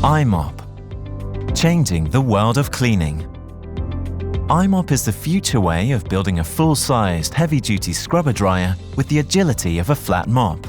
i-mop. Changing the world of cleaning. i-mop is the future way of building a full-sized, heavy-duty scrubber dryer with the agility of a flat mop.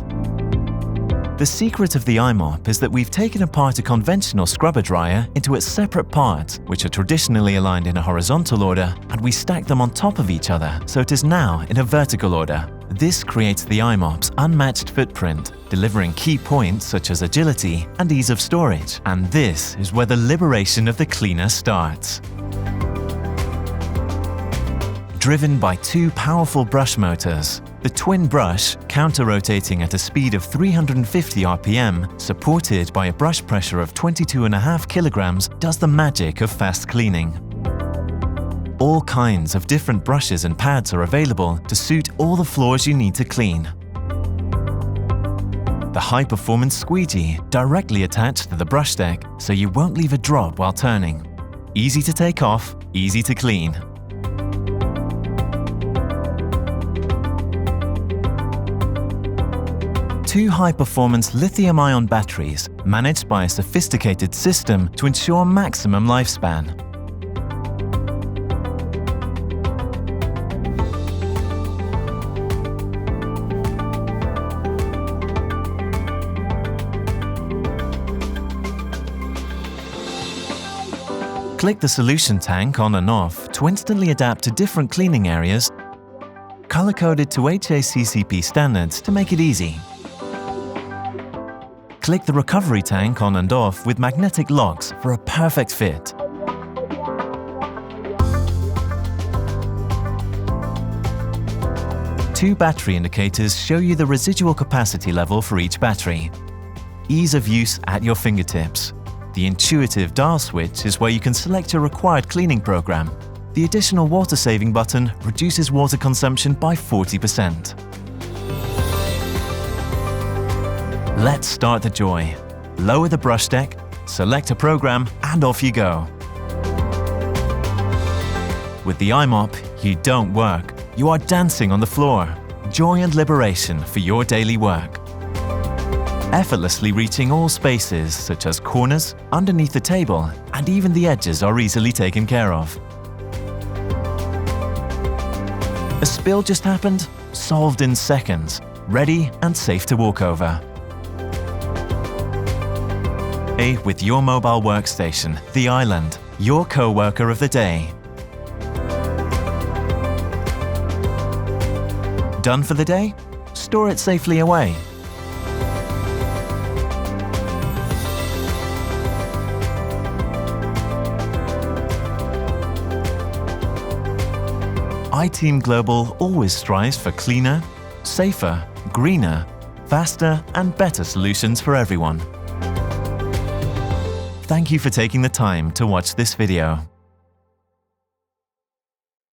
The secret of the i-mop is that we've taken apart a conventional scrubber dryer into its separate parts, which are traditionally aligned in a horizontal order, and we stack them on top of each other, so it is now in a vertical order. This creates the i-mop's unmatched footprint, delivering key points such as agility and ease of storage. And this is where the liberation of the cleaner starts. Driven by two powerful brush motors, the twin brush, counter-rotating at a speed of 350 RPM, supported by a brush pressure of 22.5 kilograms, does the magic of fast cleaning. All kinds of different brushes and pads are available to suit all the floors you need to clean. The high-performance squeegee directly attached to the brush deck, so you won't leave a drop while turning. Easy to take off, easy to clean. Two high-performance lithium-ion batteries managed by a sophisticated system to ensure maximum lifespan. Click the solution tank on and off to instantly adapt to different cleaning areas, color-coded to HACCP standards to make it easy. Click the recovery tank on and off with magnetic locks for a perfect fit. Two battery indicators show you the residual capacity level for each battery. Ease of use at your fingertips. The intuitive dial switch is where you can select your required cleaning program. The additional water-saving button reduces water consumption by 40%. Let's start the joy. Lower the brush deck, select a program, and off you go. With the i-mop, you don't work. You are dancing on the floor. Joy and liberation for your daily work. Effortlessly reaching all spaces such as corners, underneath the table, and even the edges are easily taken care of. A spill just happened? Solved in seconds. Ready and safe to walk over. With your mobile workstation, the Island, your co-worker of the day. Done for the day? Store it safely away. iTeam Global always strives for cleaner, safer, greener, faster, and better solutions for everyone. Thank you for taking the time to watch this video.